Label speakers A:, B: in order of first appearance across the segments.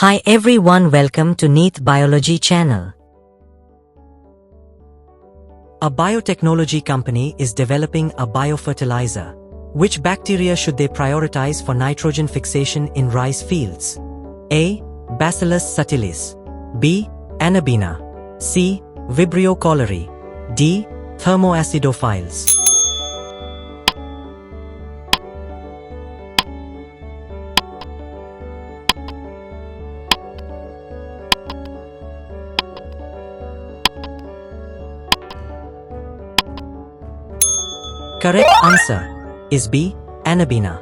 A: Hi everyone, welcome to NEET Biology channel. A biotechnology company is developing a biofertilizer. Which bacteria should they prioritize for nitrogen fixation in rice fields? A. Bacillus subtilis. B. Anabaena. C. Vibrio cholerae. D. Thermoacidophiles. Correct answer is B. Anabaena.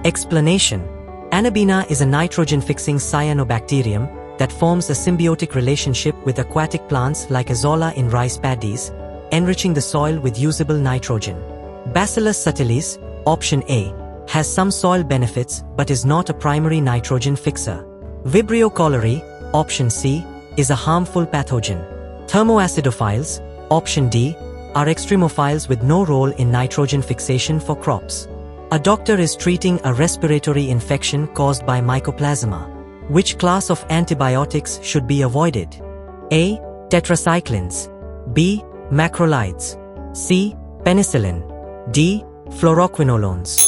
A: Explanation: Anabaena is a nitrogen-fixing cyanobacterium that forms a symbiotic relationship with aquatic plants like Azolla in rice paddies, enriching the soil with usable nitrogen. Bacillus subtilis, option A, has some soil benefits but is not a primary nitrogen fixer. Vibrio cholerae, option C, is a harmful pathogen. Thermoacidophiles, option D, are extremophiles with no role in nitrogen fixation for crops. A doctor is treating a respiratory infection caused by Mycoplasma. Which class of antibiotics should be avoided? A. Tetracyclines. B. Macrolides. C. Penicillin. D. Fluoroquinolones.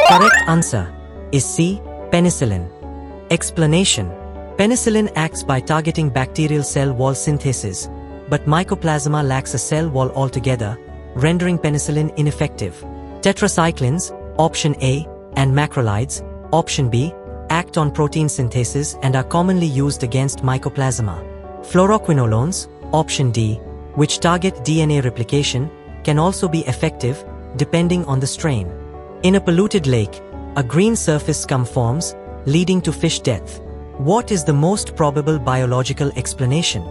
A: Correct answer is C. Penicillin. Explanation: Penicillin acts by targeting bacterial cell wall synthesis, but Mycoplasma lacks a cell wall altogether, rendering penicillin ineffective. Tetracyclines, option A, and macrolides, option B, act on protein synthesis and are commonly used against Mycoplasma. Fluoroquinolones, option D, which target DNA replication, can also be effective, depending on the strain. In a polluted lake, a green surface scum forms, leading to fish death. What is the most probable biological explanation?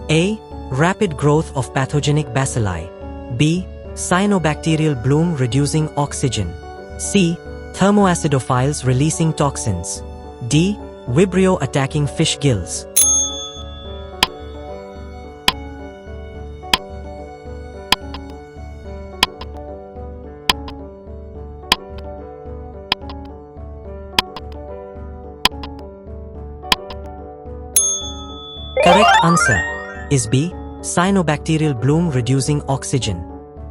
A: A. Rapid growth of pathogenic bacilli. B. Cyanobacterial bloom reducing oxygen. C. Thermoacidophiles releasing toxins. D. Vibrio attacking fish gills. Correct answer is B. Cyanobacterial bloom reducing oxygen.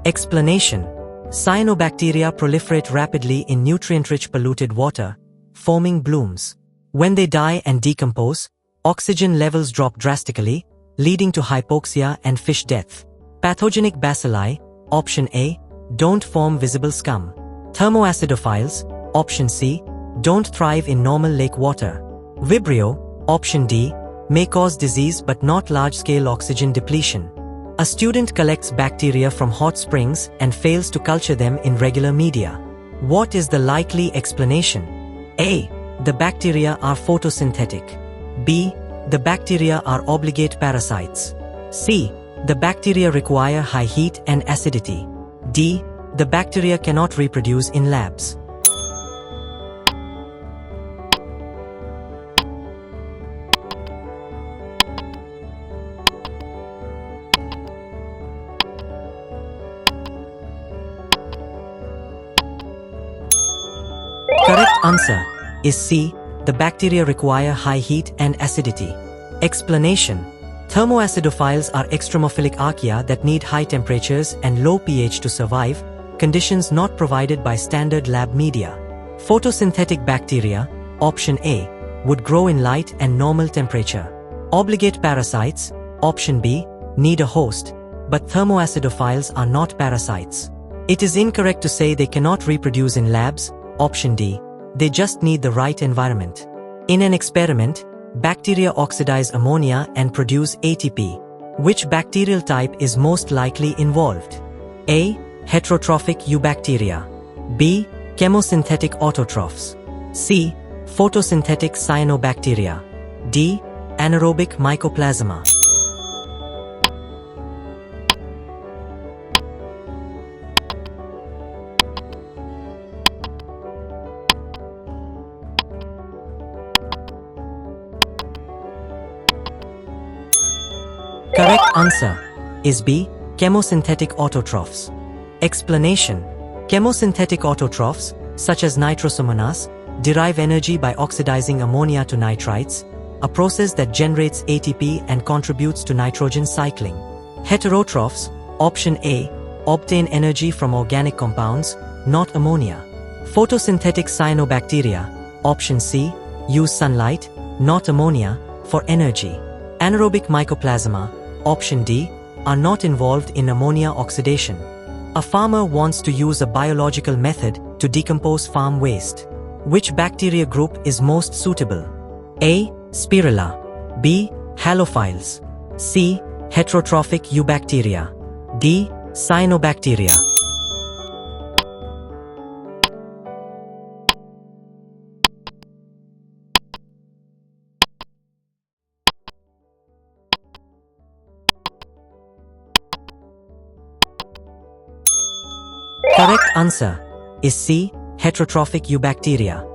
A: Explanation: Cyanobacteria proliferate rapidly in nutrient-rich polluted water, forming blooms. When they die and decompose, oxygen levels drop drastically, leading to hypoxia and fish death. Pathogenic bacilli, option A, don't form visible scum. Thermoacidophiles, option C, don't thrive in normal lake water. Vibrio, option D, may cause disease but not large-scale oxygen depletion. A student collects bacteria from hot springs and fails to culture them in regular media. What is the likely explanation? A. The bacteria are photosynthetic. B. The bacteria are obligate parasites. C. The bacteria require high heat and acidity. D. The bacteria cannot reproduce in labs. Correct answer is C. The bacteria require high heat and acidity. Explanation: Thermoacidophiles are extremophilic archaea that need high temperatures and low pH to survive, conditions not provided by standard lab media. Photosynthetic bacteria, option A, would grow in light and normal temperature. Obligate parasites, option B, need a host, but thermoacidophiles are not parasites. It is incorrect to say they cannot reproduce in labs, option D, they just need the right environment. In an experiment, bacteria oxidize ammonia and produce ATP. Which bacterial type is most likely involved? A. Heterotrophic Eubacteria. B. Chemosynthetic autotrophs. C. Photosynthetic Cyanobacteria. D. Anaerobic Mycoplasma. Correct answer is B. Chemosynthetic autotrophs. Explanation: chemosynthetic autotrophs, such as Nitrosomonas, derive energy by oxidizing ammonia to nitrites, a process that generates ATP and contributes to nitrogen cycling. Heterotrophes, option A, obtain energy from organic compounds, not ammonia. Photosynthetic cyanobacteria, option C, use sunlight, not ammonia, for energy. Anaerobic mycoplasma, option D, are not involved in ammonia oxidation. A farmer wants to use a biological method to decompose farm waste. Which bacteria group is most suitable? A. Spirilla. B. Halophiles. C. Heterotrophic Eubacteria. D. Cyanobacteria. Correct answer is C. Heterotrophic Eubacteria.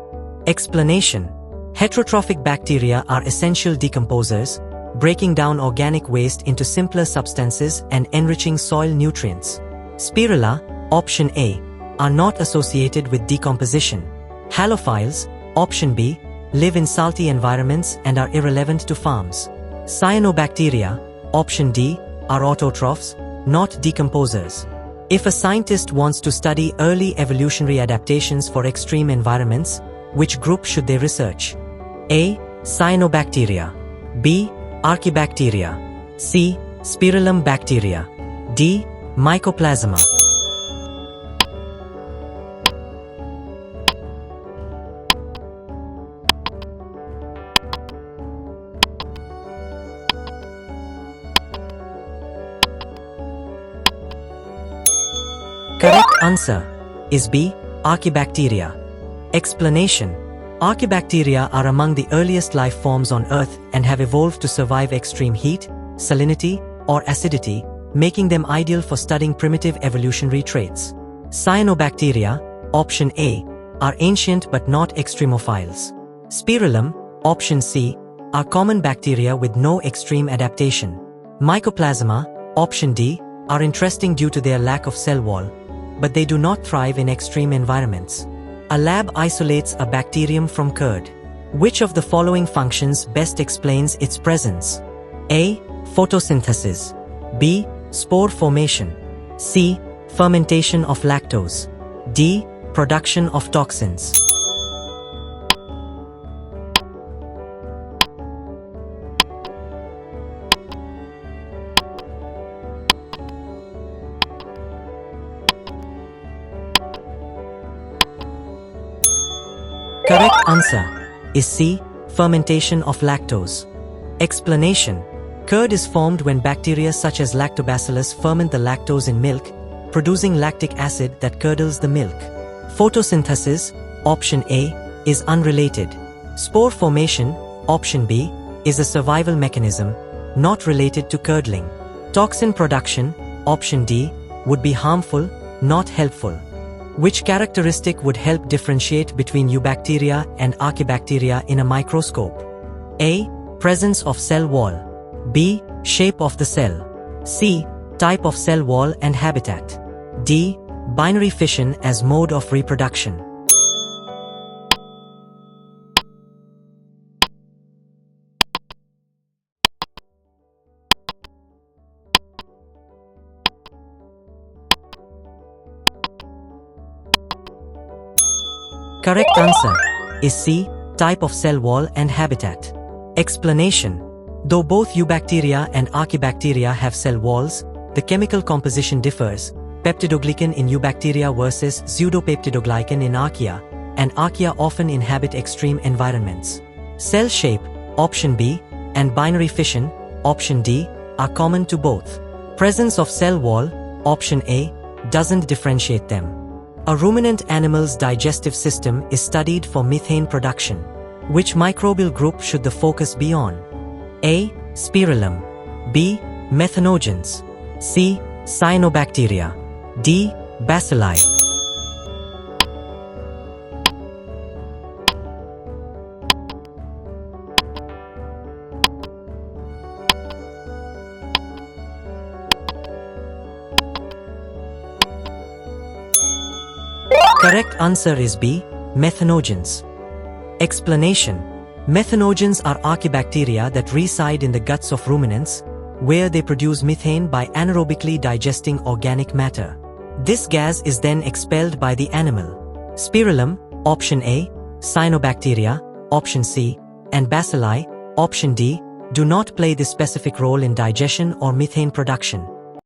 A: Explanation: heterotrophic bacteria are essential decomposers, breaking down organic waste into simpler substances and enriching soil nutrients. Spirilla, option A, are not associated with decomposition. Halophiles, option B, live in salty environments and are irrelevant to farms. Cyanobacteria, option D, are autotrophs, not decomposers. If a scientist wants to study early evolutionary adaptations for extreme environments, which group should they research? A. Cyanobacteria. B. Archaebacteria. C. Spirillum bacteria. D. Mycoplasma. Correct answer is B. Archaebacteria. Explanation: Archaebacteria are among the earliest life forms on Earth and have evolved to survive extreme heat, salinity, or acidity, making them ideal for studying primitive evolutionary traits. Cyanobacteria, option A, are ancient but not extremophiles. Spirillum, option C, are common bacteria with no extreme adaptation. Mycoplasma, option D, are interesting due to their lack of cell wall, but they do not thrive in extreme environments. A lab isolates a bacterium from curd. Which of the following functions best explains its presence? A. Photosynthesis. B. Spore formation. C. Fermentation of lactose. D. Production of toxins. Correct answer is C. Fermentation of lactose. Explanation: curd is formed when bacteria such as Lactobacillus ferment the lactose in milk, producing lactic acid that curdles the milk. Photosynthesis, option A, is unrelated. Spore formation, option B, is a survival mechanism, not related to curdling. Toxin production, option D, would be harmful, not helpful. Which characteristic would help differentiate between Eubacteria and Archaebacteria in a microscope? A. Presence of cell wall. B. Shape of the cell. C. Type of cell wall and habitat. D. Binary fission as mode of reproduction. Correct answer is C. Type of cell wall and habitat. Explanation: though both Eubacteria and Archaebacteria have cell walls, the chemical composition differs. Peptidoglycan in Eubacteria versus pseudopeptidoglycan in Archaea, and Archaea often inhabit extreme environments. Cell shape, option B, and binary fission, option D, are common to both. Presence of cell wall, option A, doesn't differentiate them. A ruminant animal's digestive system is studied for methane production. Which microbial group should the focus be on? A. Spirillum. B. Methanogens. C. Cyanobacteria. D. Bacilli. Correct answer is B. Methanogens. Explanation. Methanogens are Archaebacteria that reside in the guts of ruminants, where they produce methane by anaerobically digesting organic matter. This gas is then expelled by the animal. Spirillum, option A, Cyanobacteria, option C, and bacilli, option D, do not play this specific role in digestion or methane production.